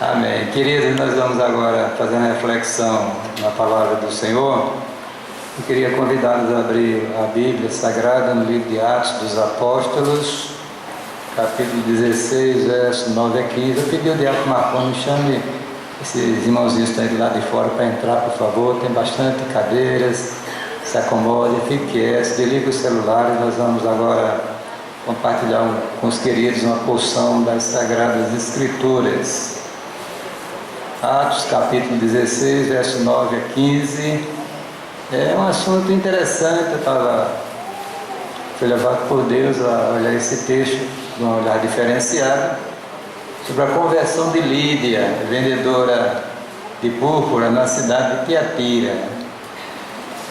Amém. Queridos, nós vamos agora fazer uma reflexão na palavra do Senhor. Eu queria convidá-los a abrir a Bíblia Sagrada no livro de Atos dos Apóstolos, capítulo 16, verso 9 a 15. Eu pedi ao diácono Marconi, chame esses irmãozinhos que estão aí do lado de fora para entrar, por favor. Tem bastante cadeiras, se acomode, fique quieto, desliga os celulares. Nós vamos agora compartilhar com os queridos uma porção das Sagradas Escrituras. Atos capítulo 16, verso 9 a 15. É um assunto interessante. Fui levado por Deus a olhar esse texto de um olhar diferenciado sobre a conversão de Lídia, vendedora de púrpura na cidade de Tiatira.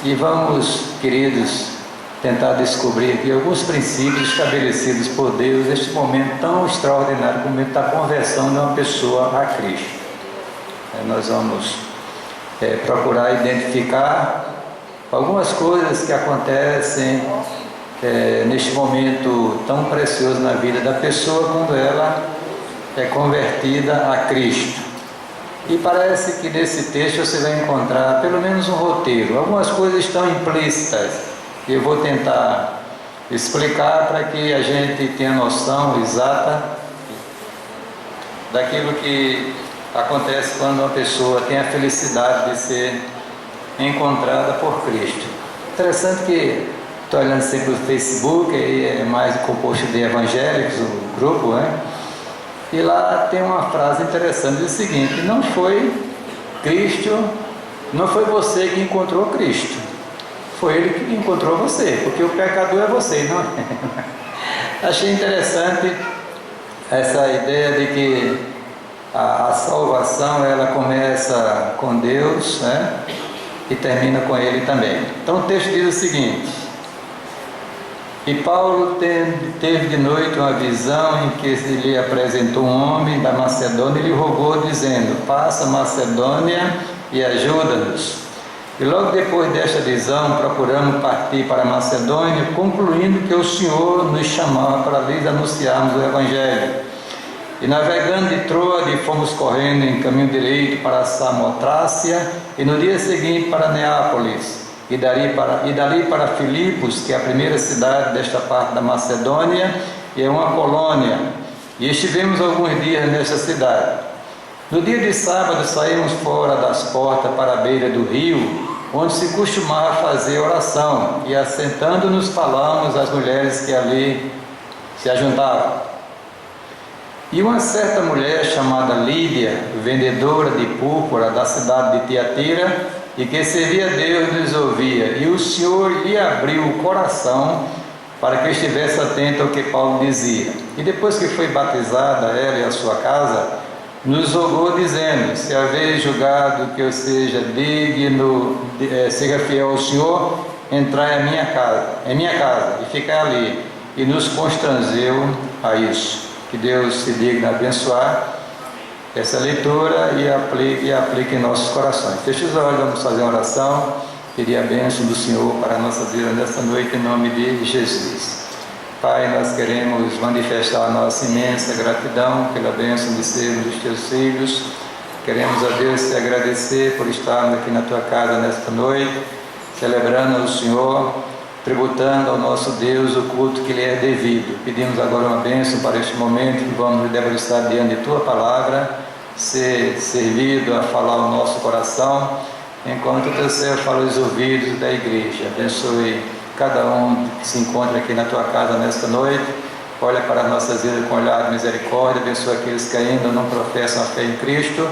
E vamos, queridos, tentar descobrir aqui alguns princípios estabelecidos por Deus neste momento tão extraordinário como o momento da conversão de uma pessoa a Cristo. Nós vamos procurar identificar algumas coisas que acontecem neste momento tão precioso na vida da pessoa quando ela é convertida a Cristo. E parece que nesse texto você vai encontrar pelo menos um roteiro. Algumas coisas estão implícitas e eu vou tentar explicar para que a gente tenha noção exata daquilo que acontece quando uma pessoa tem a felicidade de ser encontrada por Cristo. Interessante que estou olhando sempre o Facebook, aí é mais composto de evangélicos, o grupo, né? E lá tem uma frase interessante, diz o seguinte: não foi Cristo, não foi você que encontrou Cristo, foi Ele que encontrou você, porque o pecador é você, não é? Achei interessante essa ideia de que a salvação ela começa com Deus, né? E termina com Ele também. Então o texto diz o seguinte: e Paulo teve de noite uma visão em que se lhe apresentou um homem da Macedônia e lhe rogou dizendo: passa a Macedônia e ajuda-nos. E logo depois desta visão procuramos partir para a Macedônia, concluindo que o Senhor nos chamava para lhes anunciarmos o Evangelho. E navegando de Troade, fomos correndo em caminho direito para Samotrácia, e no dia seguinte para Neápolis, e dali para Filipos, que é a primeira cidade desta parte da Macedônia, e é uma colônia, e estivemos alguns dias nesta cidade. No dia de sábado saímos fora das portas para a beira do rio, onde se costumava fazer oração, e assentando-nos falamos às mulheres que ali se ajuntavam. E uma certa mulher chamada Lídia, vendedora de púrpura da cidade de Tiatira, e que servia a Deus, nos ouvia, e o Senhor lhe abriu o coração para que estivesse atento ao que Paulo dizia. E depois que foi batizada ela e a sua casa, nos rogou dizendo: se haveis julgado que eu seja digno, seja fiel ao Senhor, entrai em minha casa e ficai ali. E nos constrangeu a isso. Que Deus se digna abençoar essa leitura e aplique em nossos corações. Feche os olhos, vamos fazer uma oração, pedir a bênção do Senhor para a nossa vida nesta noite, em nome de Jesus. Pai, nós queremos manifestar a nossa imensa gratidão pela bênção de sermos os teus filhos. Queremos a Deus te agradecer por estarmos aqui na tua casa nesta noite, celebrando o Senhor, tributando ao nosso Deus o culto que lhe é devido. Pedimos agora uma bênção para este momento que vamos debruçar diante de tua palavra, ser servido a falar o nosso coração, enquanto o teu servo fala os ouvidos da igreja. Abençoe cada um que se encontra aqui na tua casa nesta noite. Olha para as nossas vidas com olhar de misericórdia. Abençoe aqueles que ainda não professam a fé em Cristo.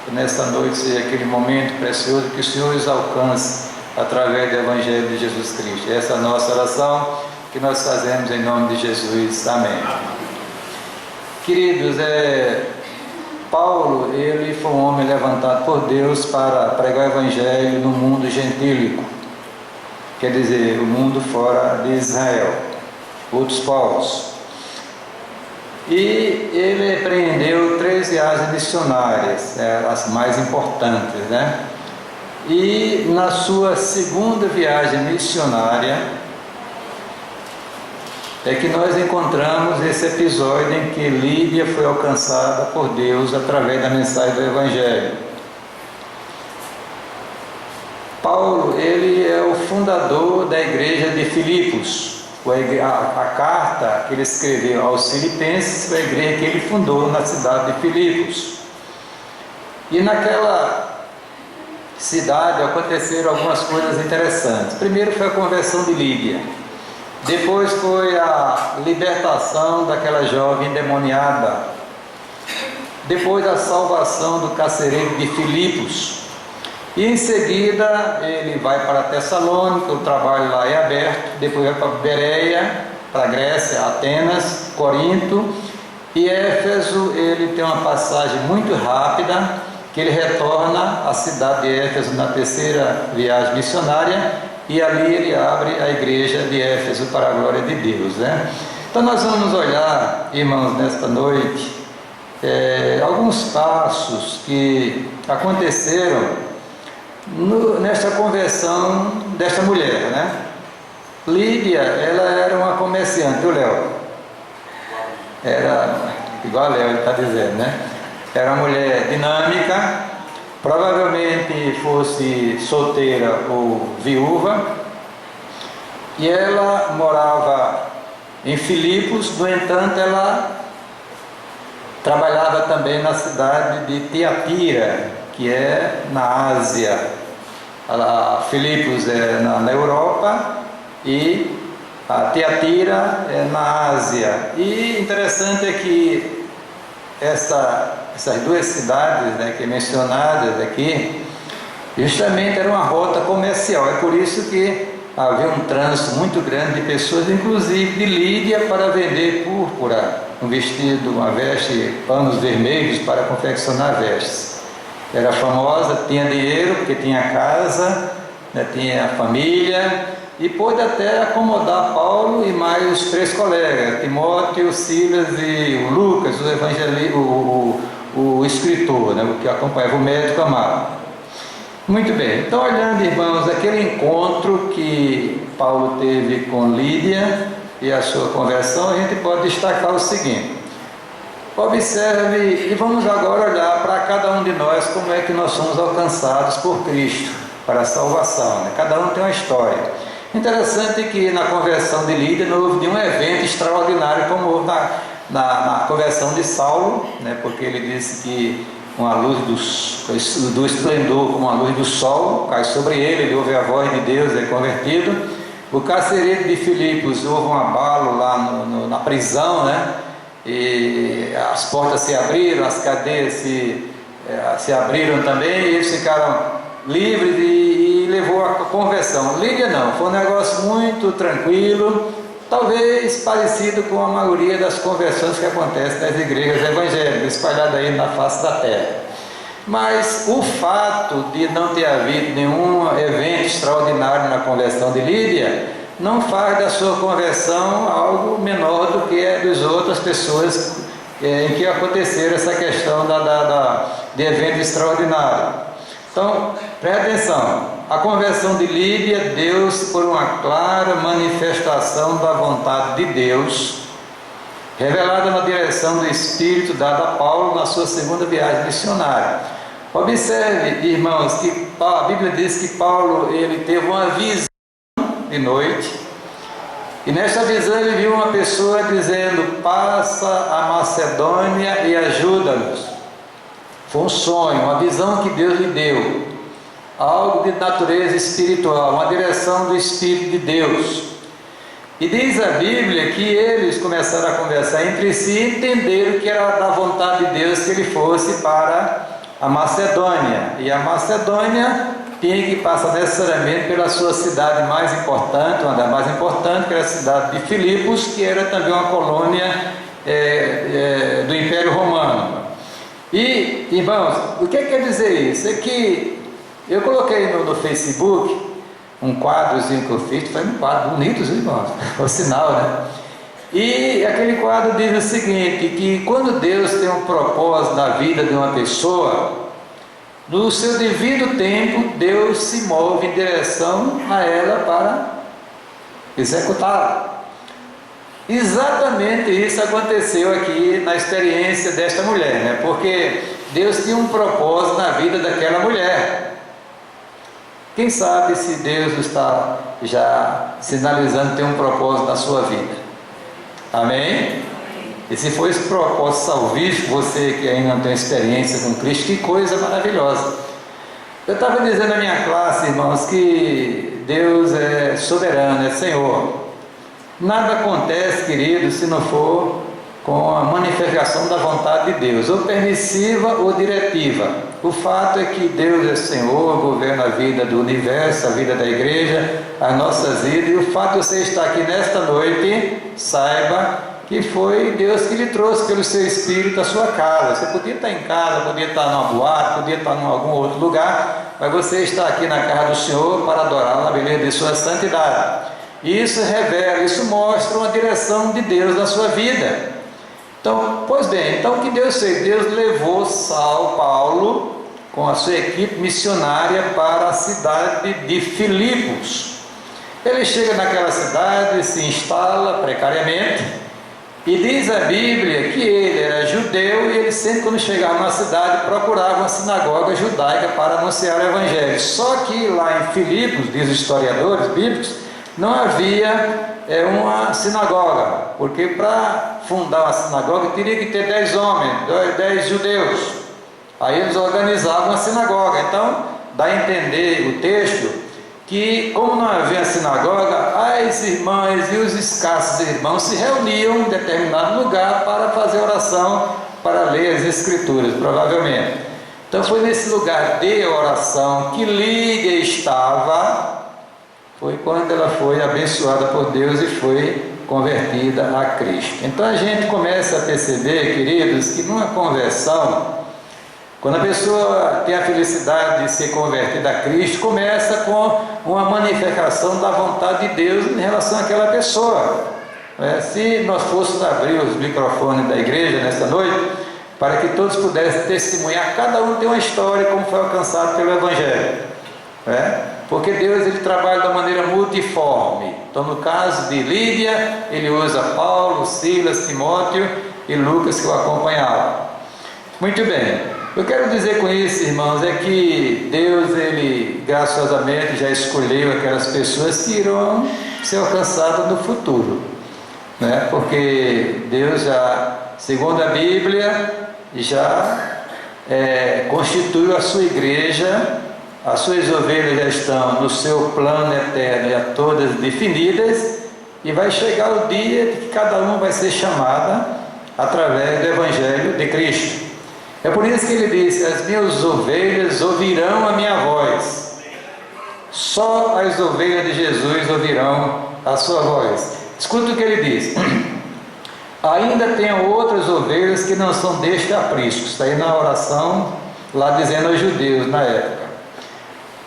Que nesta noite seja aquele momento precioso que o Senhor os alcance através do Evangelho de Jesus Cristo. Essa é a nossa oração que nós fazemos em nome de Jesus. Amém. Queridos, Paulo, ele foi um homem levantado por Deus para pregar o Evangelho no mundo gentílico, quer dizer, o mundo fora de Israel, outros povos. E ele empreendeu 3 viagens missionárias, as mais importantes, né? E na sua segunda viagem missionária, é que nós encontramos esse episódio em que Lídia foi alcançada por Deus através da mensagem do Evangelho. Paulo, ele é o fundador da igreja de Filipos. A carta que ele escreveu aos Filipenses foi a igreja que ele fundou na cidade de Filipos. E naquela cidade aconteceram algumas coisas interessantes. Primeiro foi a conversão de Lídia. Depois foi a libertação daquela jovem endemoniada. Depois a salvação do carcereiro de Filipos. E em seguida ele vai para Tessalônica, o trabalho lá é aberto. Depois vai para Bereia, para Grécia, Atenas, Corinto. E Éfeso, ele tem uma passagem muito rápida, que ele retorna à cidade de Éfeso na terceira viagem missionária. E ali ele abre a igreja de Éfeso para a glória de Deus, né? Então nós vamos olhar, irmãos, nesta noite, alguns passos que aconteceram nesta conversão desta mulher, né? Lídia, ela era uma comerciante, viu, Léo? Era, igual a Léo está dizendo, né? Era uma mulher dinâmica, provavelmente fosse solteira ou viúva, e ela morava em Filipos. No entanto, ela trabalhava também na cidade de Tiatira, que é na Ásia. Filipos é na Europa e a Tiatira é na Ásia. E interessante é que essas duas cidades, né, que mencionadas aqui, justamente era uma rota comercial. É por isso que havia um trânsito muito grande de pessoas, inclusive de Lídia, para vender púrpura, um vestido, uma veste, panos vermelhos para confeccionar vestes. Era famosa, tinha dinheiro, porque tinha casa, né, tinha família, e pôde até acomodar Paulo e mais os 3 colegas, Timóteo, Silas e o Lucas, o escritor, né, o que acompanhava o médico amado. Muito bem, então olhando, irmãos, aquele encontro que Paulo teve com Lídia e a sua conversão, a gente pode destacar o seguinte: observe, e vamos agora olhar para cada um de nós, como é que nós somos alcançados por Cristo para a salvação, né? Cada um tem uma história. Interessante que na conversão de Lídia não houve nenhum evento extraordinário como houve na conversão de Saulo, né? Porque ele disse que uma luz do esplendor, como a luz do sol, cai sobre ele, ele ouve a voz de Deus, é convertido. O carcereiro de Filipos, houve um abalo lá na prisão, né? E as portas se abriram, as cadeias se abriram também, e eles ficaram livres e levou a conversão. Lídia não, foi um negócio muito tranquilo, talvez parecido com a maioria das conversões que acontecem nas igrejas evangélicas espalhadas aí na face da terra. Mas o fato de não ter havido nenhum evento extraordinário na conversão de Lídia não faz da sua conversão algo menor do que a das outras pessoas em que aconteceram essa questão de evento extraordinário. Então, preste atenção, a conversão de Lídia deu-se por uma clara manifestação da vontade de Deus, revelada na direção do Espírito dada a Paulo na sua segunda viagem missionária. Observe, irmãos, que a Bíblia diz que Paulo ele teve uma visão de noite, e nesta visão ele viu uma pessoa dizendo: passa a Macedônia e ajuda-nos. Foi um sonho, uma visão que Deus lhe deu, algo de natureza espiritual, uma direção do Espírito de Deus. E diz a Bíblia que eles começaram a conversar entre si e entenderam que era da vontade de Deus que ele fosse para a Macedônia. E a Macedônia tinha que passar necessariamente pela sua cidade mais importante, uma das mais importantes, que era a cidade de Filipos, que era também uma colônia do Império Romano. E, irmãos, o que quer dizer isso? É que eu coloquei no Facebook um quadrozinho que eu fiz, foi um quadro bonito, irmãos, o sinal, né? E aquele quadro diz o seguinte, que quando Deus tem um propósito na vida de uma pessoa, no seu devido tempo, Deus se move em direção a ela para executá-la. Exatamente isso aconteceu aqui na experiência desta mulher, né? Porque Deus tinha um propósito na vida daquela mulher. Quem sabe se Deus está já sinalizando ter um propósito na sua vida? Amém? E se for esse propósito salvífico, você que ainda não tem experiência com Cristo, que coisa maravilhosa. Eu estava dizendo na minha classe, irmãos, que Deus é soberano, é Senhor. Nada acontece, querido, se não for com a manifestação da vontade de Deus, ou permissiva ou diretiva. O fato é que Deus é Senhor, governa a vida do universo, a vida da igreja, as nossas vidas, e o fato de você estar aqui nesta noite, saiba que foi Deus que lhe trouxe pelo seu Espírito a sua casa. Você podia estar em casa, podia estar numa boate, podia estar em algum outro lugar, mas você está aqui na casa do Senhor para adorá-lo na beleza de sua santidade. Isso revela, isso mostra uma direção de Deus na sua vida. Então, pois bem, então o que Deus fez? Deus levou Paulo com a sua equipe missionária para a cidade de Filipos. Ele chega naquela cidade, se instala precariamente, e diz a Bíblia que ele era judeu e ele sempre, quando chegava na cidade, procurava uma sinagoga judaica para anunciar o Evangelho. Só que lá em Filipos, diz os historiadores bíblicos, não havia uma sinagoga, porque para fundar uma sinagoga teria que ter 10 homens, 10 judeus. Aí eles organizavam uma sinagoga. Então dá a entender o texto que, como não havia sinagoga, as irmãs e os escassos irmãos se reuniam em determinado lugar para fazer oração, para ler as Escrituras, provavelmente. Então foi nesse lugar de oração que Lídia estava. Foi quando ela foi abençoada por Deus e foi convertida a Cristo. Então a gente começa a perceber, queridos, que numa conversão, quando a pessoa tem a felicidade de ser convertida a Cristo, começa com uma manifestação da vontade de Deus em relação àquela pessoa. Se nós fôssemos abrir os microfones da igreja nesta noite, para que todos pudessem testemunhar, cada um tem uma história como foi alcançado pelo Evangelho. Porque Deus ele trabalha de maneira multiforme. Então, no caso de Lídia, ele usa Paulo, Silas, Timóteo e Lucas que o acompanhavam. Muito bem, eu quero dizer com isso, irmãos, é que Deus, ele graciosamente já escolheu aquelas pessoas que irão ser alcançadas no futuro, porque Deus já, segundo a Bíblia, já constituiu a sua igreja. As suas ovelhas já estão no seu plano eterno, já todas definidas, e vai chegar o dia de que cada uma vai ser chamada através do Evangelho de Cristo. É por isso que ele disse: as minhas ovelhas ouvirão a minha voz. Só as ovelhas de Jesus ouvirão a sua voz. Escuta o que ele diz: ainda tem outras ovelhas que não são deste aprisco. Está aí na oração, lá dizendo aos judeus na época.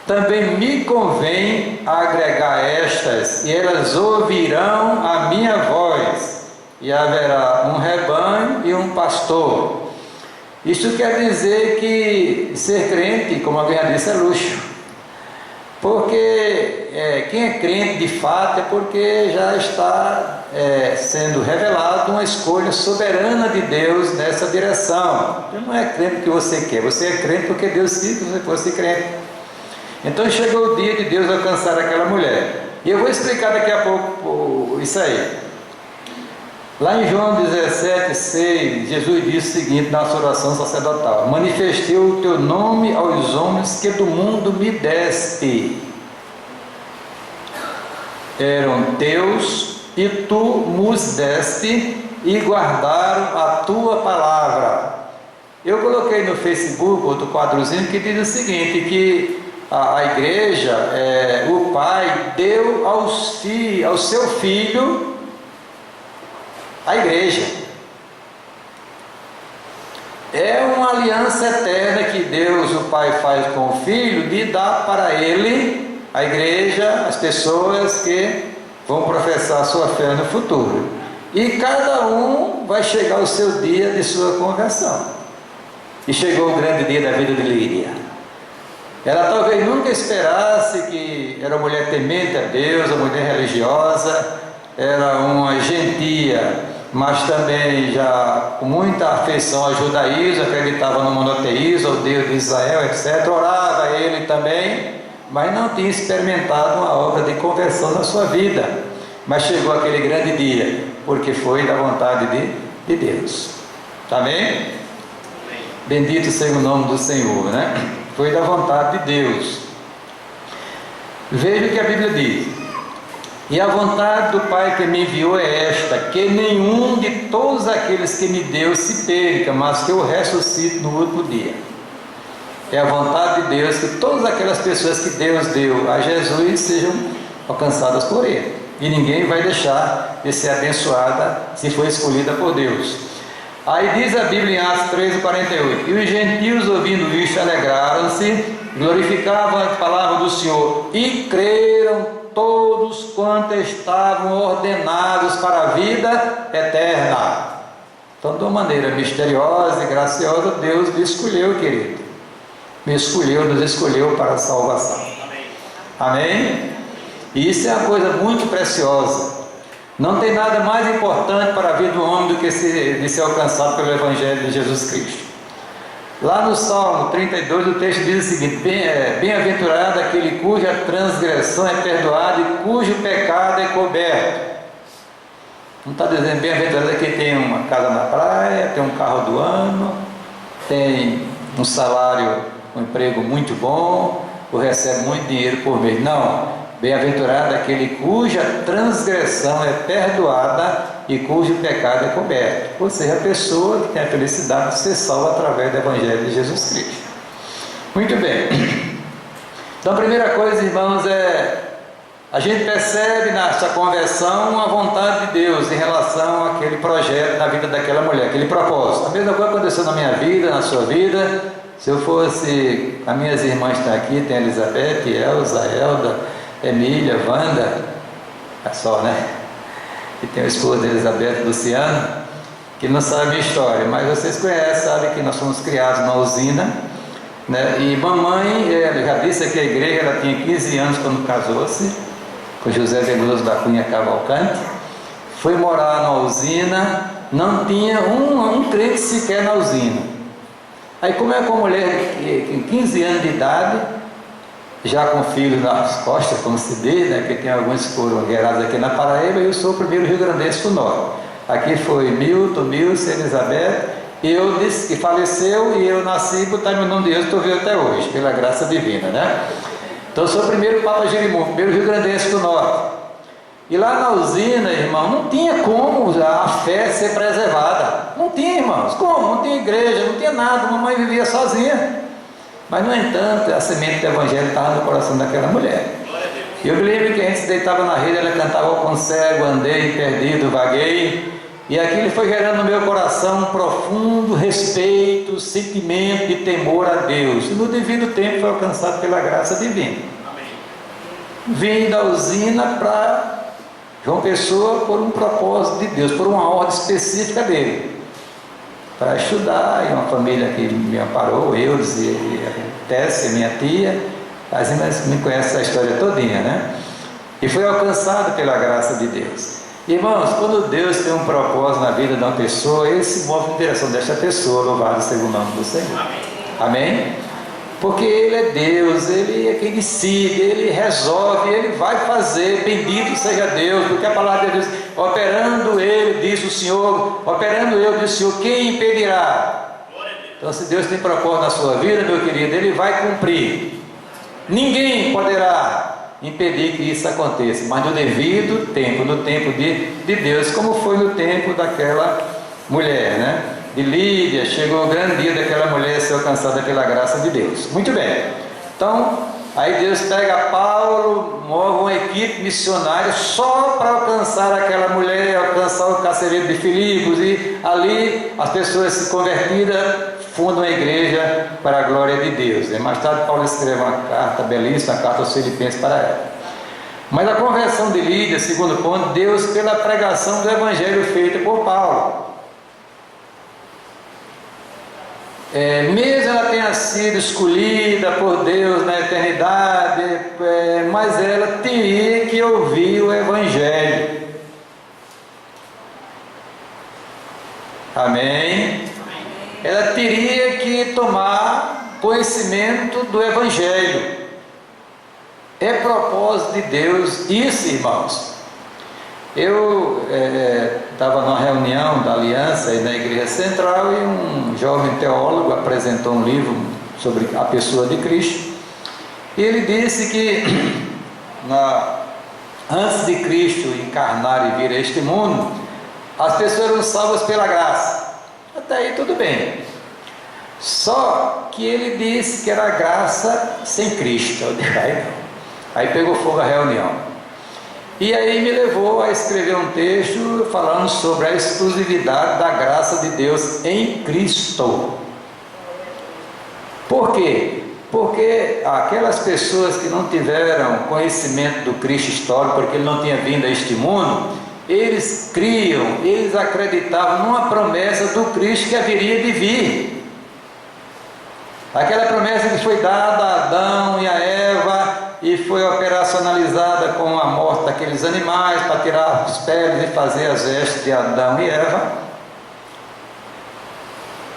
Também me convém agregar estas, e elas ouvirão a minha voz, e haverá um rebanho e um pastor. Isso quer dizer que ser crente, como alguém já disse, é luxo. Porque quem é crente de fato é porque já está sendo revelado uma escolha soberana de Deus nessa direção. Você não é crente porque você quer, você é crente porque Deus quis que você fosse crente. Então chegou o dia de Deus alcançar aquela mulher. E eu vou explicar daqui a pouco isso aí. Lá em João 17,6, Jesus disse o seguinte na sua oração sacerdotal: manifestei o teu nome aos homens que do mundo me deste. Eram teus e tu nos deste e guardaram a tua palavra. Eu coloquei no Facebook outro quadrozinho que diz o seguinte, que a igreja, o Pai deu ao seu Filho a igreja. É uma aliança eterna que Deus, o Pai, faz com o Filho, de dar para ele, a igreja, as pessoas que vão professar a sua fé no futuro. E cada um vai chegar ao seu dia de sua conversão. E chegou o grande dia da vida de Lídia. Ela talvez nunca esperasse que era uma mulher temente a Deus, uma mulher religiosa, era uma gentia, mas também já com muita afeição ao judaísmo, acreditava no monoteísmo, ao Deus de Israel, etc. Orava ele também, mas não tinha experimentado uma obra de conversão na sua vida. Mas chegou aquele grande dia, porque foi da vontade de Deus. Amém? Bendito seja o nome do Senhor, né? Foi da vontade de Deus. Veja o que a Bíblia diz: e a vontade do Pai que me enviou é esta, que nenhum de todos aqueles que me deu se perca, mas que eu ressuscite no último dia. É a vontade de Deus que todas aquelas pessoas que Deus deu a Jesus sejam alcançadas por Ele, e ninguém vai deixar de ser abençoada se for escolhida por Deus. Aí diz a Bíblia em Atos 13:48: e os gentios ouvindo isto alegraram-se, glorificavam a palavra do Senhor, e creram todos quantos estavam ordenados para a vida eterna. Então, de uma maneira misteriosa e graciosa, Deus me escolheu, querido. Nos escolheu para a salvação. Amém? E isso é uma coisa muito preciosa. Não tem nada mais importante para a vida do homem do que de ser alcançado pelo Evangelho de Jesus Cristo. Lá no Salmo 32, o texto diz o seguinte: bem-aventurado aquele cuja transgressão é perdoada e cujo pecado é coberto. Não está dizendo bem-aventurado aquele que tem uma casa na praia, tem um carro do ano, tem um salário, um emprego muito bom, ou recebe muito dinheiro por mês. Não. Bem-aventurado aquele cuja transgressão é perdoada e cujo pecado é coberto. Ou seja, a pessoa que tem a felicidade de ser salva através do Evangelho de Jesus Cristo. Muito bem. Então, a primeira coisa, irmãos, a gente percebe nessa conversão a vontade de Deus em relação àquele projeto na vida daquela mulher, aquele propósito. A mesma coisa aconteceu na minha vida, na sua vida. Se eu fosse, as minhas irmãs estão aqui, tem a Elizabeth, Elza, Elda, Emília, Wanda, é só, né? E tem o esposo de Elizabeth, Luciano, que não sabe a minha história, mas vocês conhecem, sabem que nós fomos criados numa usina, né? E mamãe, já disse aqui a igreja, ela tinha 15 anos quando casou-se com José Veloso da Cunha Cavalcante, foi morar na usina, não tinha um crente sequer na usina. Aí, como é que uma mulher com 15 anos de idade, já com filhos nas costas, como se diz, né, que tem alguns que foram guerrados aqui na Paraíba, eu sou o primeiro rio-grandense do norte. Aqui foi Milton, Milce, Elizabeth, eu disse que faleceu e eu nasci e botar meu nome de Deus, estou vivo até hoje, pela graça divina, né? Então eu sou o primeiro Papa Jerimum, primeiro rio-grandense do norte. E lá na usina, irmão, não tinha como a fé ser preservada. Não tinha, irmãos, como? Não tinha igreja, não tinha nada, a mamãe vivia sozinha. Mas, no entanto, a semente do Evangelho estava no coração daquela mulher. Eu me lembro que a gente se deitava na rede, ela cantava com cego, andei, perdido, vaguei. E aquilo foi gerando no meu coração um profundo respeito, sentimento de temor a Deus. E no devido tempo foi alcançado pela graça divina. Vim da usina para João Pessoa por um propósito de Deus, por uma ordem específica dele. Para estudar, e uma família que me amparou, eu e a Tessia, minha tia, as irmãs me conhecem a história todinha, né? E foi alcançado pela graça de Deus. Irmãos, quando Deus tem um propósito na vida de uma pessoa, Ele se move em direção desta pessoa, louvado seja o nome do Senhor. Amém? Porque Ele é Deus, Ele é quem decide, Ele resolve, Ele vai fazer, bendito seja Deus, porque a palavra de Deus, operando Ele, diz o Senhor, operando eu, diz o Senhor, quem impedirá? Então, se Deus tem propósito na sua vida, meu querido, Ele vai cumprir. Ninguém poderá impedir que isso aconteça, mas no devido tempo, no tempo de Deus, como foi no tempo daquela mulher, né? De Lídia, chegou o grande dia daquela mulher ser alcançada pela graça de Deus. Muito bem. Então, aí Deus pega Paulo, move uma equipe missionária só para alcançar aquela mulher, alcançar o carcereiro de Filipos, e ali as pessoas se convertidas fundam a igreja para a glória de Deus. E mais tarde Paulo escreve uma carta belíssima, a carta aos Filipenses para ela. Mas a conversão de Lídia, segundo ponto, Deus pela pregação do evangelho feita por Paulo. Mesmo ela tenha sido escolhida por Deus na eternidade, mas ela teria que ouvir o Evangelho. Amém? Ela teria que tomar conhecimento do Evangelho. É propósito de Deus isso, irmãos. Eu estava numa reunião da Aliança aí na Igreja Central e um jovem teólogo apresentou um livro sobre a pessoa de Cristo. E ele disse que antes de Cristo encarnar e vir a este mundo, as pessoas eram salvas pela graça. Até aí tudo bem. Só que ele disse que era graça sem Cristo. Eu disse, aí pegou fogo a reunião. E aí me levou a escrever um texto falando sobre a exclusividade da graça de Deus em Cristo. Por quê? Porque aquelas pessoas que não tiveram conhecimento do Cristo histórico, porque ele não tinha vindo a este mundo, eles criam, eles acreditavam numa promessa do Cristo que haveria de vir. Aquela promessa que foi dada a Adão e a Eva e foi operacionalizada com a morte daqueles animais para tirar as peles e fazer as vestes de Adão e Eva.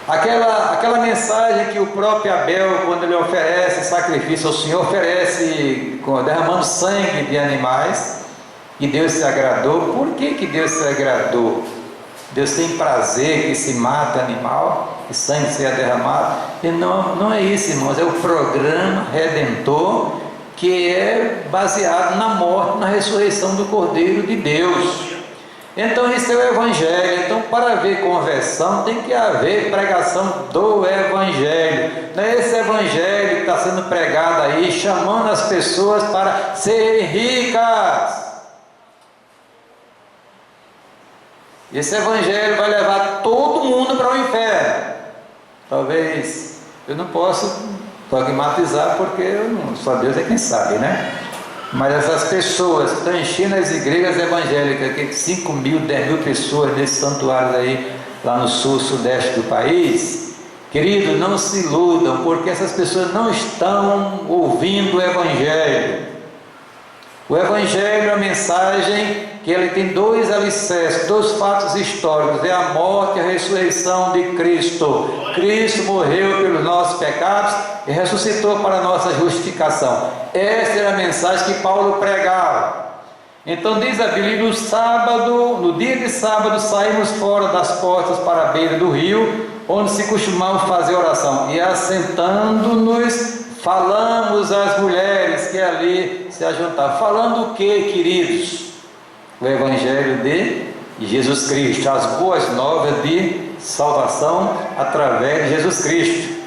Aquela mensagem que o próprio Abel, quando ele oferece sacrifício ao Senhor, oferece derramando sangue de animais, e Deus se agradou. Por que Deus se agradou? Deus tem prazer que se mata animal, que sangue seja derramado? E não é isso, irmãos, é o programa redentor que é baseado na morte, na ressurreição do Cordeiro de Deus. Então isso é o Evangelho. Então, para haver conversão tem que haver pregação do Evangelho. Não é esse Evangelho que está sendo pregado aí, chamando as pessoas para serem ricas. Esse Evangelho vai levar todo mundo para o inferno. Talvez eu não possa dogmatizar, porque só Deus é quem sabe, né? Mas essas pessoas que estão enchendo as igrejas evangélicas, que 5 mil, 10 mil pessoas nesses santuários aí, lá no sul, sudeste do país, querido, não se iludam, porque essas pessoas não estão ouvindo o Evangelho. O Evangelho é a mensagem que ele tem dois alicerces, dois fatos históricos: é a morte e a ressurreição de Cristo. Cristo morreu pelos nossos pecados e ressuscitou para a nossa justificação. Esta era a mensagem que Paulo pregava. Então diz a Bíblia: no dia de sábado saímos fora das portas para a beira do rio, onde se costumava fazer oração, e assentando-nos falamos às mulheres que ali se ajuntavam. Falando o que, queridos? O Evangelho de Jesus Cristo, as boas novas de salvação através de Jesus Cristo.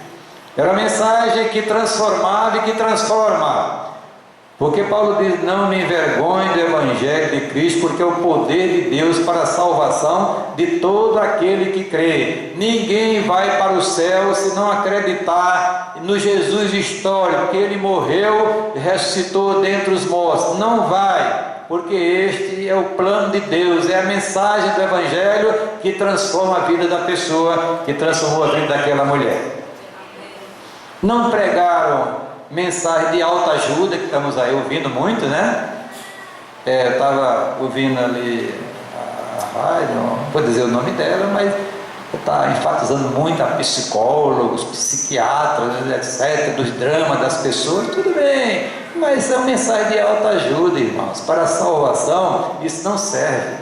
Era uma mensagem que transformava e que transforma, porque Paulo diz: não me envergonhe do Evangelho de Cristo, porque é o poder de Deus para a salvação de todo aquele que crê. Ninguém vai para o céu se não acreditar no Jesus histórico, que ele morreu e ressuscitou dentre os mortos. Não vai, porque este é o plano de Deus, é a mensagem do Evangelho que transforma a vida da pessoa, que transformou a vida daquela mulher. Não pregaram mensagem de autoajuda, que estamos aí ouvindo muito, né? Eu estava ouvindo ali não vou dizer o nome dela, mas está enfatizando muito a psicólogos, psiquiatras, etc., dos dramas das pessoas. Tudo bem, mas é uma mensagem de autoajuda, irmãos. Para a salvação isso não serve.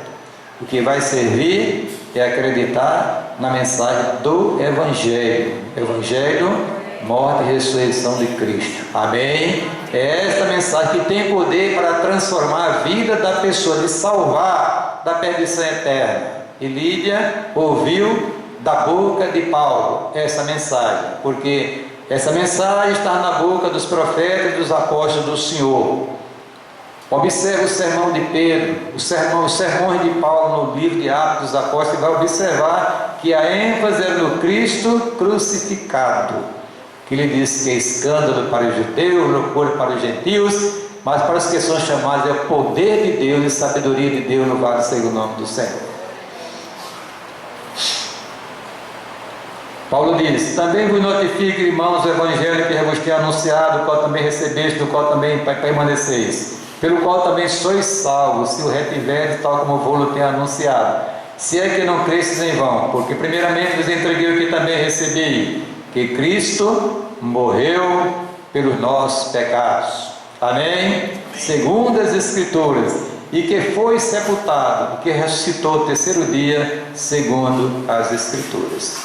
O que vai servir é acreditar na mensagem do Evangelho. Evangelho, morte e ressurreição de Cristo. Amém? É esta mensagem que tem poder para transformar a vida da pessoa, de salvar da perdição eterna. E Lídia ouviu da boca de Paulo essa mensagem, porque essa mensagem está na boca dos profetas e dos apóstolos do Senhor. Observe o sermão de Pedro, os sermões de Paulo no livro de Atos dos Apóstolos, e vai observar que a ênfase é no Cristo crucificado, que ele disse que é escândalo para os judeus, loucura para os gentios, mas para os que são chamados é o poder de Deus e sabedoria de Deus. Louvado seja o nome do Senhor. Paulo diz: também vos notifico, irmãos, o Evangelho que vos tenho anunciado, o qual também recebeste, do qual também permaneceis, pelo qual também sois salvos, se o retiveres, tal como vou-lo ter anunciado. Se é que não cresces em vão, porque primeiramente vos entreguei o que também recebi, que Cristo morreu pelos nossos pecados. Amém? Segundo as Escrituras, e que foi sepultado, e que ressuscitou o terceiro dia, segundo as Escrituras.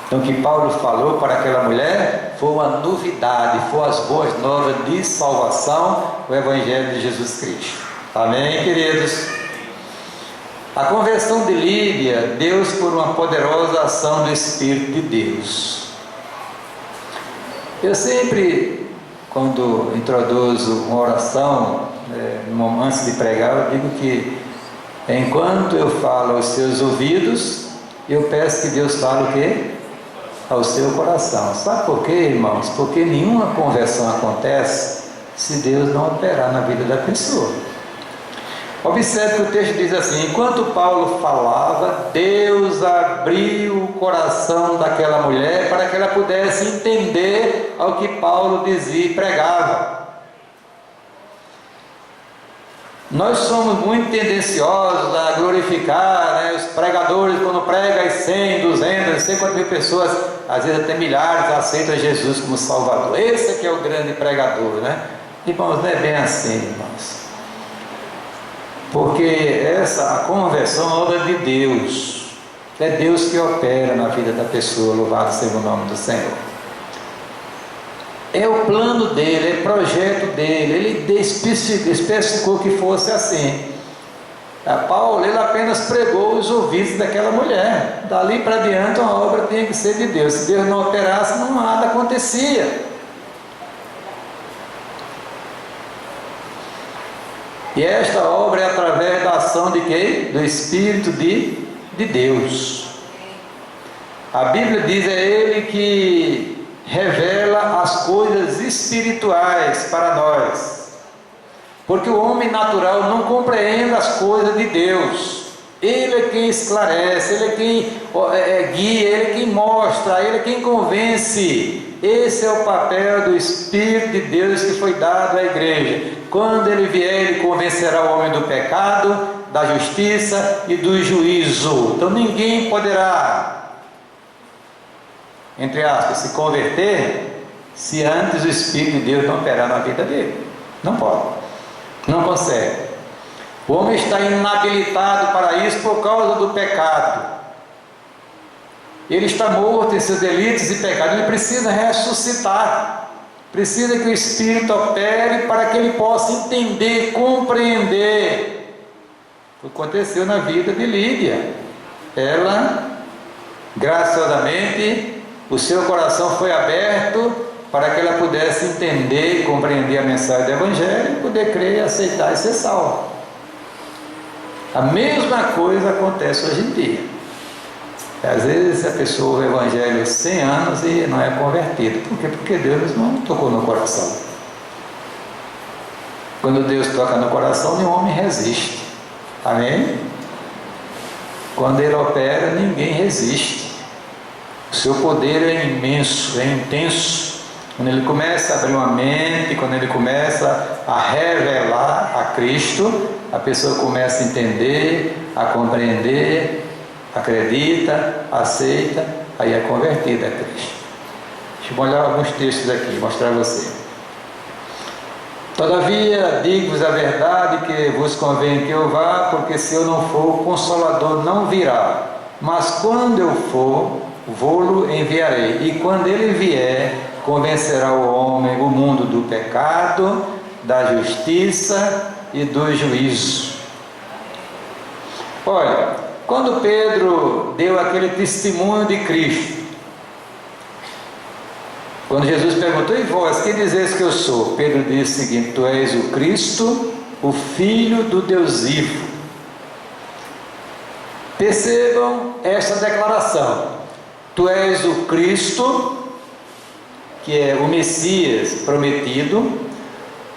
Então, o que Paulo falou para aquela mulher foi uma novidade, foi as boas novas de salvação, o Evangelho de Jesus Cristo. Amém, queridos? A conversão de Lídia deu-se por uma poderosa ação do Espírito de Deus. Eu sempre, quando introduzo uma oração, antes de pregar, eu digo que enquanto eu falo aos seus ouvidos, eu peço que Deus fale o quê? Ao seu coração. Sabe por quê, irmãos? Porque nenhuma conversão acontece se Deus não operar na vida da pessoa. Observe que o texto diz assim: enquanto Paulo falava, Deus abriu o coração daquela mulher para que ela pudesse entender ao que Paulo dizia e pregava. Nós somos muito tendenciosos a glorificar, os pregadores, quando pregam as 100, 200, não sei quantas mil pessoas, às vezes até milhares, aceitam Jesus como Salvador. Esse aqui é o grande pregador, Irmãos, não é bem assim, irmãos. Porque a conversão é obra de Deus. É Deus que opera na vida da pessoa, louvado seja o nome do Senhor. É o plano dele, é o projeto dele. Ele especificou que fosse assim. Paulo, ele apenas pregou os ouvidos daquela mulher. Dali para diante a obra tinha que ser de Deus. Se Deus não operasse, nada acontecia. E esta obra é através da ação de quem? Do Espírito de Deus. A Bíblia diz, é Ele que revela as coisas espirituais para nós. Porque o homem natural não compreende as coisas de Deus. Ele é quem esclarece, Ele é quem guia, Ele é quem mostra, Ele é quem convence. Esse é o papel do Espírito de Deus que foi dado à igreja. Quando Ele vier, Ele convencerá o homem do pecado, da justiça e do juízo. Então ninguém poderá, entre aspas, se converter se antes o Espírito de Deus não operar na vida dele. Não pode, não consegue. O homem está inabilitado para isso por causa do pecado. Ele está morto em seus delitos e pecados. Ele precisa ressuscitar. Precisa que o Espírito opere para que ele possa entender, compreender. O que aconteceu na vida de Lídia. Ela, graciosamente, o seu coração foi aberto para que ela pudesse entender, compreender a mensagem do Evangelho, poder crer, aceitar e ser salva. A mesma coisa acontece hoje em dia. Às vezes a pessoa ouve o Evangelho há 100 anos e não é convertida. Por quê? Porque Deus não tocou no coração. Quando Deus toca no coração, nenhum homem resiste. Amém? Quando Ele opera, ninguém resiste. O seu poder é imenso, é intenso. Quando Ele começa a abrir uma mente, quando Ele começa a revelar a Cristo, a pessoa começa a entender, a compreender, acredita, aceita, aí é convertida a Cristo. Deixa eu olhar alguns textos aqui, mostrar a você. Todavia, digo-vos a verdade, que vos convém que eu vá, porque se eu não for, o Consolador não virá. Mas quando eu for, vou-lo enviarei. E quando ele vier, convencerá o homem, o mundo do pecado, da justiça e do juízo. Olha, quando Pedro deu aquele testemunho de Cristo, quando Jesus perguntou, e vós, quem dizeis que eu sou? Pedro disse o seguinte, tu és o Cristo, o Filho do Deus vivo. Percebam esta declaração, tu és o Cristo, que é o Messias prometido,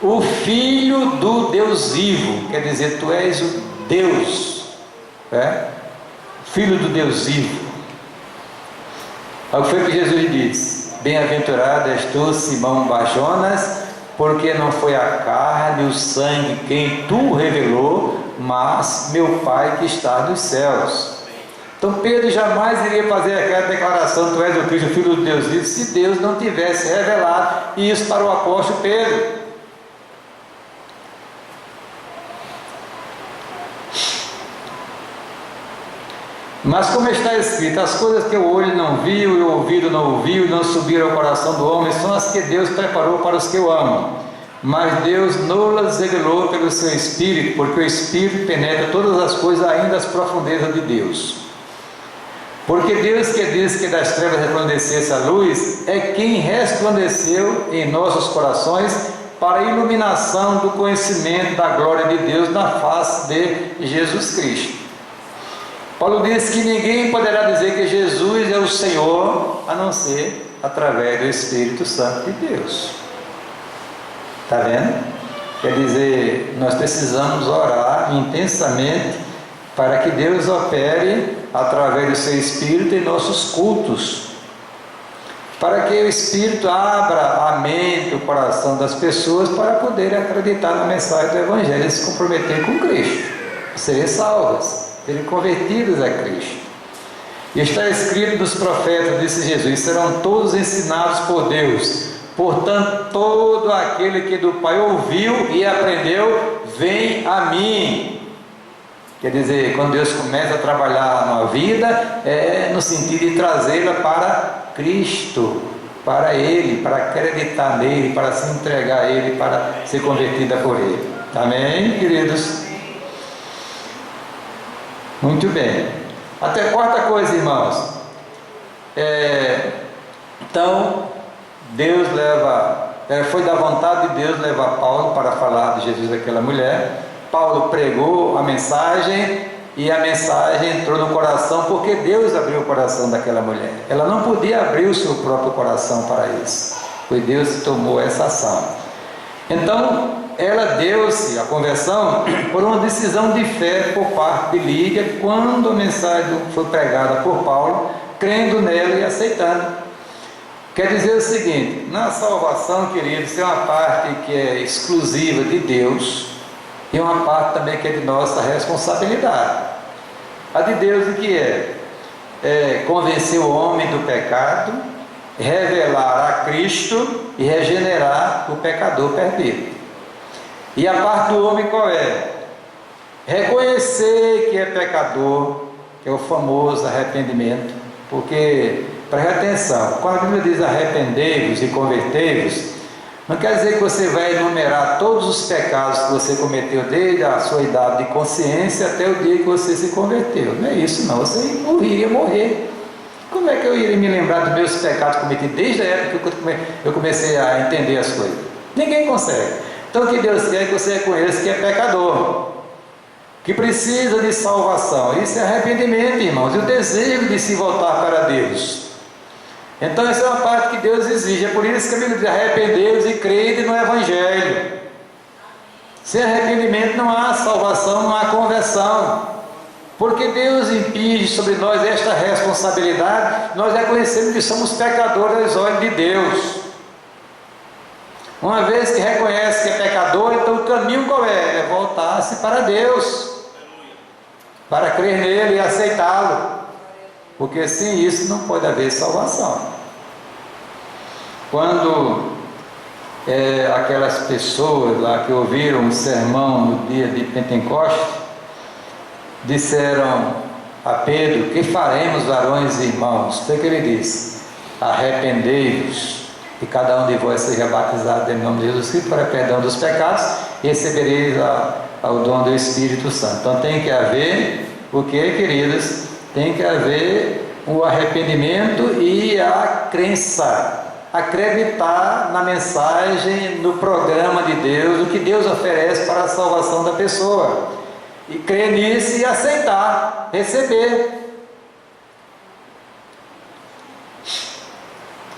o Filho do Deus vivo, quer dizer, tu és o Deus, Filho do Deus vivo. O que foi que Jesus disse? Bem-aventurado és tu, Simão Bar-Jonas, porque não foi a carne e o sangue quem tu revelou, mas meu Pai que está nos céus. Então Pedro jamais iria fazer aquela declaração: tu és o Cristo, o Filho do Deus vivo, se Deus não tivesse revelado isso para o apóstolo Pedro. Mas como está escrito, as coisas que o olho não viu e o ouvido não ouviu e não subiram ao coração do homem, são as que Deus preparou para os que o amam. Mas Deus não-las revelou pelo seu Espírito, porque o Espírito penetra todas as coisas, ainda as profundezas de Deus. Porque Deus, que diz que das trevas resplandecesse a luz, é quem resplandeceu em nossos corações para a iluminação do conhecimento da glória de Deus na face de Jesus Cristo. Paulo diz que ninguém poderá dizer que Jesus é o Senhor, a não ser através do Espírito Santo de Deus. Está vendo? Quer dizer, nós precisamos orar intensamente para que Deus opere através do seu Espírito em nossos cultos, para que o Espírito abra a mente, o coração das pessoas para poderem acreditar na mensagem do Evangelho e se comprometer com Cristo, serem salvas, serem convertidos a Cristo. E está escrito nos profetas, disse Jesus: serão todos ensinados por Deus. Portanto, todo aquele que do Pai ouviu e aprendeu, vem a mim. Quer dizer, quando Deus começa a trabalhar na vida, é no sentido de trazê-la para Cristo, para Ele, para acreditar nele, para se entregar a Ele, para ser convertida por Ele. Amém, queridos? Muito bem. Até quarta coisa, irmãos. Então, Deus foi da vontade de Deus levar Paulo para falar de Jesus àquela mulher. Paulo pregou a mensagem e a mensagem entrou no coração, porque Deus abriu o coração daquela mulher. Ela não podia abrir o seu próprio coração para isso, foi Deus que tomou essa ação. Então, ela deu-se a conversão por uma decisão de fé por parte de Lídia, quando a mensagem foi pregada por Paulo, crendo nela e aceitando. Quer dizer o seguinte: na salvação, queridos, tem uma parte que é exclusiva de Deus e uma parte também que é de nossa responsabilidade. A de Deus o que é convencer o homem do pecado, revelar a Cristo e regenerar o pecador perdido. E a parte do homem qual é? Reconhecer que é pecador, que é o famoso arrependimento. Porque, preste atenção, quando a Bíblia diz arrependei-vos e convertei-vos, não quer dizer que você vai enumerar todos os pecados que você cometeu desde a sua idade de consciência até o dia que você se converteu. Não é isso não, você iria morrer. Como é que eu iria me lembrar dos meus pecados cometidos desde a época que eu comecei a entender as coisas? Ninguém consegue. Então o que Deus quer é que você reconheça que é pecador, que precisa de salvação. Isso é arrependimento, irmãos, e o desejo de se voltar para Deus. Então essa é uma parte que Deus exige. É por isso que a Bíblia diz: arrependei-vos e crede no Evangelho. Sem arrependimento não há salvação, não há conversão. Porque Deus impinge sobre nós esta responsabilidade. Nós reconhecemos que somos pecadores aos olhos de Deus. Uma vez que reconhece que é pecador, então o caminho qual é? É voltar-se para Deus, para crer nele e aceitá-lo, porque sem isso não pode haver salvação. Quando aquelas pessoas lá que ouviram o sermão no dia de Pentecostes disseram a Pedro: que faremos, varões e irmãos? Foi o que ele disse: arrependei-vos e cada um de vós seja batizado em nome de Jesus Cristo para perdão dos pecados, e recebereis o dom do Espírito Santo. Então tem que haver o que, queridos? Tem que haver o arrependimento e a crença, acreditar na mensagem, no programa de Deus, o que Deus oferece para a salvação da pessoa, e crer nisso e aceitar, receber.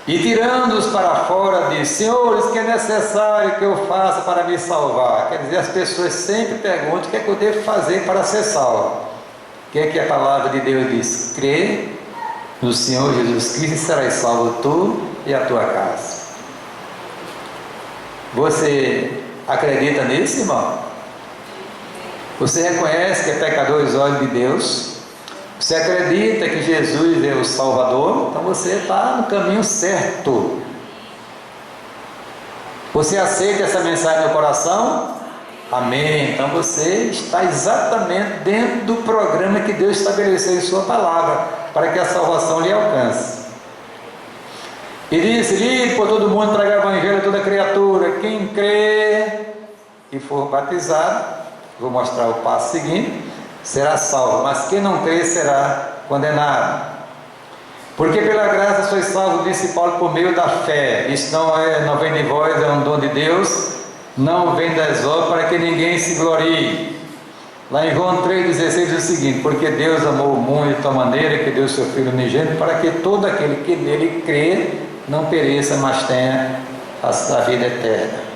E tirando-os para fora, diz: senhores, que é necessário que eu faça para me salvar? Quer dizer, as pessoas sempre perguntam: o que é que eu devo fazer para ser salvo? O que é que a palavra de Deus diz? Crê no Senhor Jesus Cristo e serás salvo tu e a tua casa. Você acredita nisso, irmão? Você reconhece que é pecador aos olhos de Deus? Você acredita que Jesus é o Salvador? Então você está no caminho certo. Você aceita essa mensagem no coração? Amém. Então você está exatamente dentro do programa que Deus estabeleceu em sua palavra, para que a salvação lhe alcance. E disse: ide por todo mundo, pregar o evangelho a toda criatura. Quem crê e for batizado, vou mostrar o passo seguinte, será salvo, mas quem não crê será condenado. Porque pela graça sois salvos, disse Paulo, por meio da fé. Isso não vem de vós, é um dom de Deus, não vem das obras, para que ninguém se glorie. Lá em João 3,16 diz o seguinte: porque Deus amou o mundo de tal maneira que deu seu Filho unigênito, para que todo aquele que nele crê não pereça, mas tenha a vida eterna.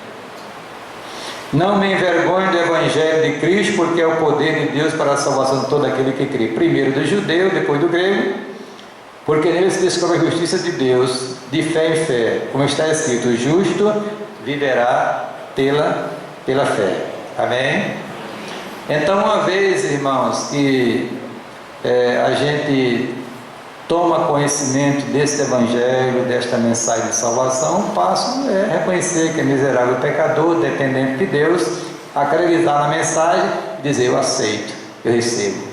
Não me envergonhe do Evangelho de Cristo, porque é o poder de Deus para a salvação de todo aquele que crê, primeiro do judeu, depois do grego, porque nele se descobre a justiça de Deus, de fé em fé, como está escrito: o justo viverá pela fé. Amém? Então, uma vez, irmãos, que a gente toma conhecimento desse Evangelho, desta mensagem de salvação, o passo é reconhecer que é miserável pecador, dependente de Deus, acreditar na mensagem e dizer: eu aceito, eu recebo.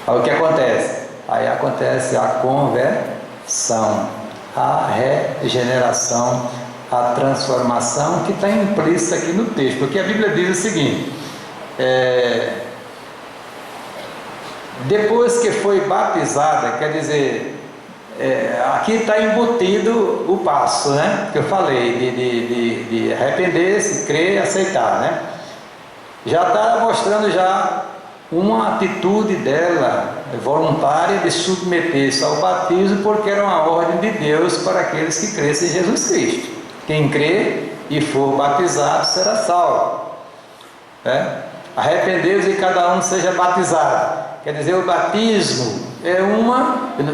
Aí o que acontece? Aí acontece a conversão, a regeneração, a transformação, que está implícita aqui no texto, porque a Bíblia diz o seguinte: depois que foi batizada, quer dizer, aqui está embutido o passo, né? Que eu falei, de arrepender-se, crer e aceitar, né? Já está mostrando já uma atitude dela voluntária de submeter-se ao batismo, porque era uma ordem de Deus para aqueles que crescem em Jesus Cristo. Quem crê e for batizado será salvo. Arrependei-vos e cada um seja batizado. Quer dizer, o batismo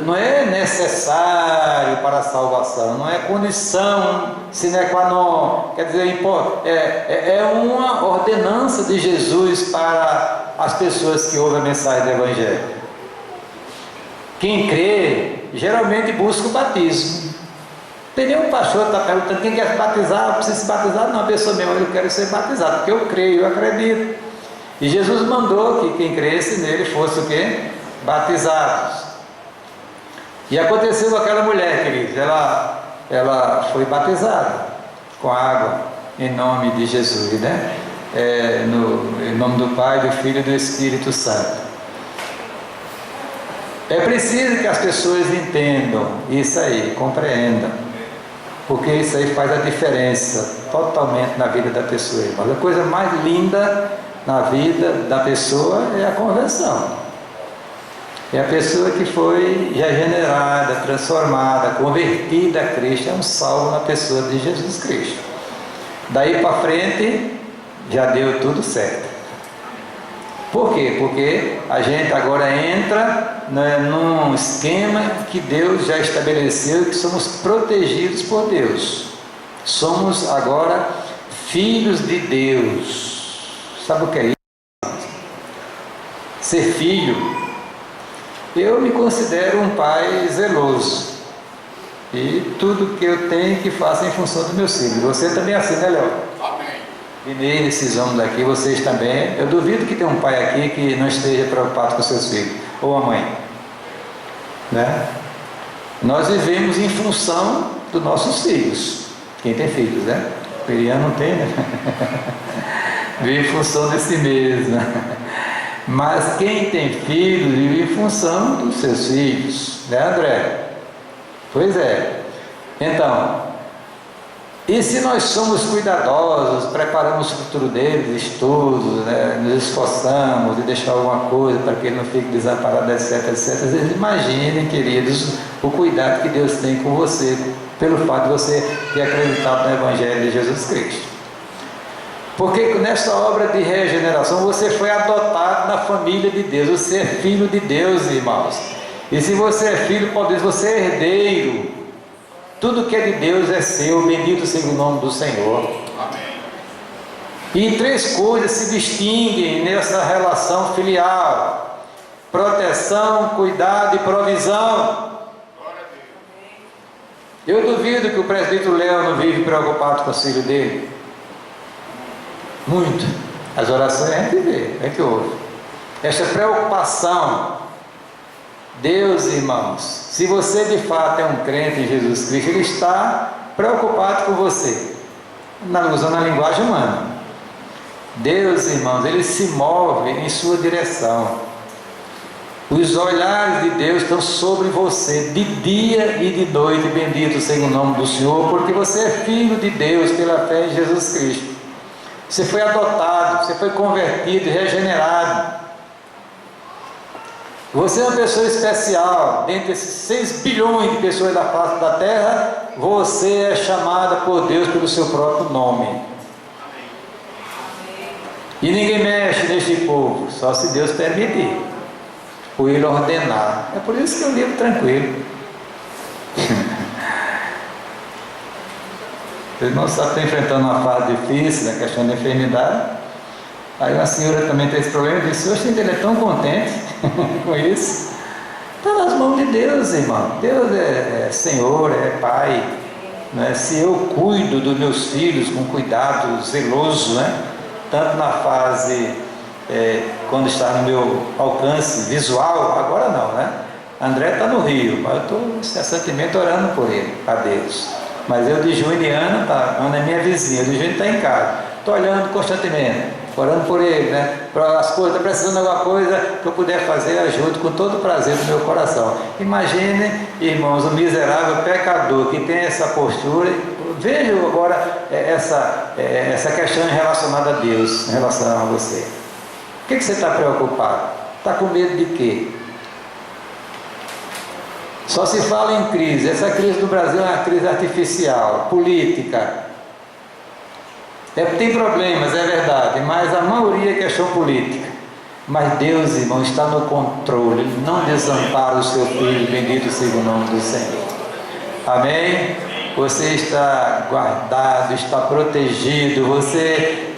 não é necessário para a salvação, não é condição sine qua non, quer dizer, é uma ordenança de Jesus para as pessoas que ouvem a mensagem do Evangelho. Quem crê, geralmente busca o batismo. Tem nenhum pastor que está perguntando: quem quer se batizar, precisa se batizar? Não, a pessoa mesmo: eu quero ser batizado, porque eu creio, eu acredito. E Jesus mandou que quem cresce nele fosse o quê? Batizados. E aconteceu com aquela mulher, queridos, ela foi batizada com água em nome de Jesus, né? Em nome do Pai, do Filho e do Espírito Santo. É preciso que as pessoas entendam isso aí, compreendam, porque isso aí faz a diferença totalmente na vida da pessoa. Mas a coisa mais linda na vida da pessoa é a conversão. É a pessoa que foi regenerada, transformada, convertida a Cristo, é um salvo na pessoa de Jesus Cristo. Daí para frente já deu tudo certo. Por quê? Porque a gente agora entra num esquema que Deus já estabeleceu, que somos protegidos por Deus. Somos agora filhos de Deus. Sabe o que é isso? Ser filho. Eu me considero um pai zeloso. E tudo que eu tenho que faço em função dos meus filhos. Você também é assim, né, Léo? Amém. E nesses homens daqui, vocês também. Eu duvido que tenha um pai aqui que não esteja preocupado com seus filhos. Ou a mãe. Né? Nós vivemos em função dos nossos filhos. Quem tem filhos, né? O Periano não tem, né? Vive em função de si mesmo. Mas quem tem filhos vive em função dos seus filhos, né, André? Pois é. Então, e se nós somos cuidadosos, preparamos o futuro deles, estudos, né, nos esforçamos de deixar alguma coisa para que ele não fique desamparado, etc, etc. Vocês imaginem, queridos, o cuidado que Deus tem com você, pelo fato de você ter acreditado no Evangelho de Jesus Cristo. Porque nessa obra de regeneração você foi adotado na família de Deus, você é filho de Deus, irmãos. E se você é filho, por Deus, você é herdeiro. Tudo que é de Deus é seu, bendito seja o nome do Senhor. Amém. E três coisas se distinguem nessa relação filial: proteção, cuidado e provisão. Eu duvido que o presbítero Léo não vive preocupado com o filho dele. Muito. As orações a gente vê, é que ouve. Esta preocupação, Deus, irmãos, se você de fato é um crente em Jesus Cristo, Ele está preocupado com você, usando a linguagem humana. Deus, irmãos, Ele se move em sua direção. Os olhares de Deus estão sobre você, de dia e de noite, bendito seja o nome do Senhor, porque você é filho de Deus pela fé em Jesus Cristo. Você foi adotado, você foi convertido, regenerado. Você é uma pessoa especial. Dentre esses 6 bilhões de pessoas da face da terra, você é chamada por Deus pelo seu próprio nome. E ninguém mexe neste povo, só se Deus permitir, ou Ele ordenar. É por isso que eu vivo tranquilo. Os irmãos estão enfrentando uma fase difícil, na questão da enfermidade. Aí uma senhora também tem esse problema e disse: hoje ele é tão contente com isso. Está nas mãos de Deus, irmão. Deus é Senhor, é Pai, né? Se eu cuido dos meus filhos com cuidado zeloso, né? Tanto na fase quando está no meu alcance visual, agora não, né? André está no Rio, mas eu estou incessantemente orando por ele, a Deus. Mas eu de Juliana, tá, Ana é minha vizinha, de Juliana está em casa, estou olhando constantemente, orando por ele, né? Para as coisas, está precisando de alguma coisa que eu puder fazer, ajude com todo o prazer do meu coração. Imagine, irmãos, o miserável pecador que tem essa postura. Veja agora essa questão relacionada a Deus, em relação a você. O que você está preocupado? Está com medo de quê? Só se fala em crise. Essa crise do Brasil é uma crise artificial, política. Tem problemas, é verdade, mas a maioria é questão política. Mas Deus, irmão, está no controle. Ele não desampara o seu filho, bendito seja o nome do Senhor. Amém? Você está guardado, está protegido.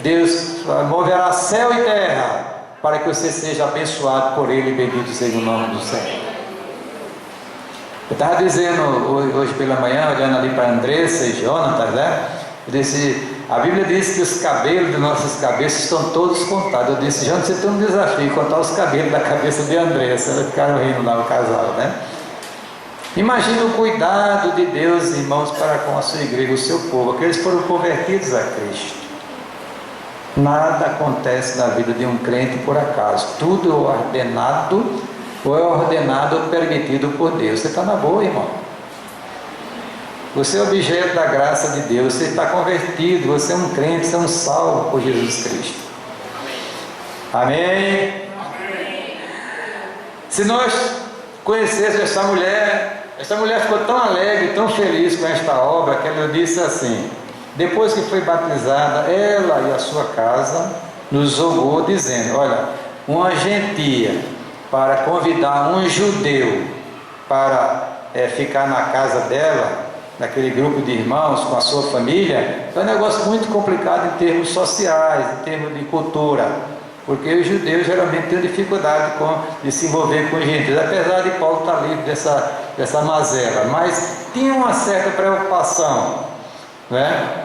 Deus moverá céu e terra para que você seja abençoado por Ele, bendito seja o nome do Senhor. Eu estava dizendo hoje pela manhã, olhando ali para Andressa e Jonatas, né? Eu disse, a Bíblia diz que os cabelos de nossas cabeças estão todos contados. Eu disse: Jonas, você tem um desafio, contar os cabelos da cabeça de Andressa. Eles ficaram rindo lá, o casal, né? Imagina o cuidado de Deus, irmãos, para com a sua igreja, o seu povo, aqueles que foram convertidos a Cristo. Nada acontece na vida de um crente por acaso. Tudo é ordenado, ou é ordenado ou permitido por Deus. Você está na boa, irmão. Você é objeto da graça de Deus, você está convertido, você é um crente, você é um salvo por Jesus Cristo. Amém? Amém. Se nós conhecêssemos essa mulher ficou tão alegre, tão feliz com esta obra, que ela disse assim, depois que foi batizada, ela e a sua casa nos rogou, dizendo: olha, uma gentia para convidar um judeu para ficar na casa dela, naquele grupo de irmãos, com a sua família, é um negócio muito complicado em termos sociais, em termos de cultura, porque os judeus geralmente têm dificuldade de se envolver com os gentios, apesar de Paulo estar livre dessa mazela, mas tinha uma certa preocupação, né?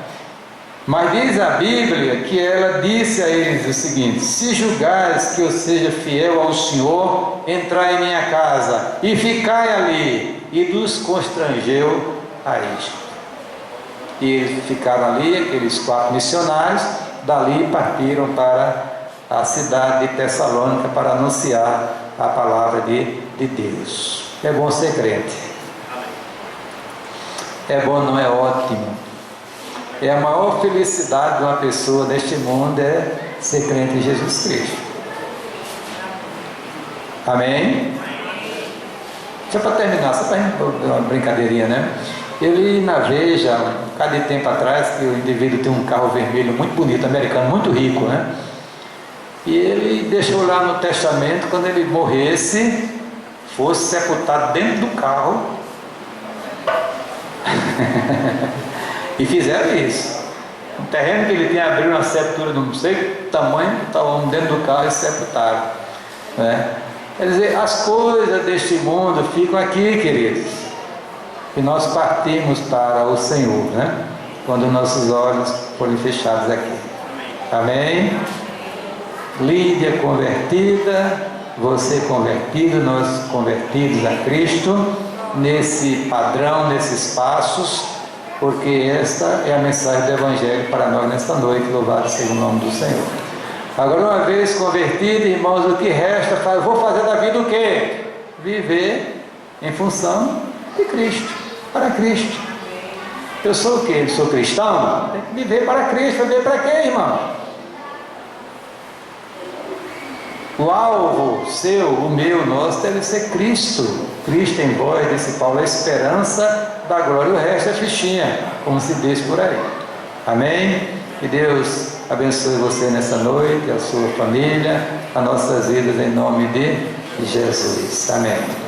Mas diz a Bíblia que ela disse a eles o seguinte: se julgares que eu seja fiel ao Senhor, entrai em minha casa e ficai ali, e nos constrangeu a isto. E eles ficaram ali, aqueles 4 missionários, dali partiram para a cidade de Tessalônica para anunciar a palavra de Deus. É bom ser crente. É bom, não é ótimo. É a maior felicidade de uma pessoa neste mundo é ser crente em Jesus Cristo. Amém? Só para terminar, só para uma brincadeirinha, né? Eu li na Veja, um bocado de tempo atrás, que o indivíduo tem um carro vermelho muito bonito, americano, muito rico, né? E ele deixou lá no testamento, quando ele morresse, fosse sepultado dentro do carro. E fizeram isso. Um terreno que ele tinha, abriu uma sepultura, não sei o tamanho, estava dentro do carro e sepultaram, né? Quer dizer, as coisas deste mundo ficam aqui, queridos, e nós partimos para o Senhor, né? Quando nossos olhos forem fechados aqui. Amém? Lídia convertida, você convertido, nós convertidos a Cristo, nesse padrão, nesses passos, porque esta é a mensagem do Evangelho para nós nesta noite. Louvado seja o nome do Senhor. Agora, uma vez convertido, irmãos, o que resta? Vou fazer da vida o quê? Viver em função de Cristo, para Cristo. Eu sou o quê? Eu sou cristão? Tem que viver para Cristo. Viver para quê, irmão? O alvo seu, o meu, nosso, deve ser Cristo. Cristo em vós, disse Paulo, a esperança da glória. O resto é fichinha, como se diz por aí. Amém? Que Deus abençoe você nessa noite, a sua família, as nossas vidas, em nome de Jesus. Amém.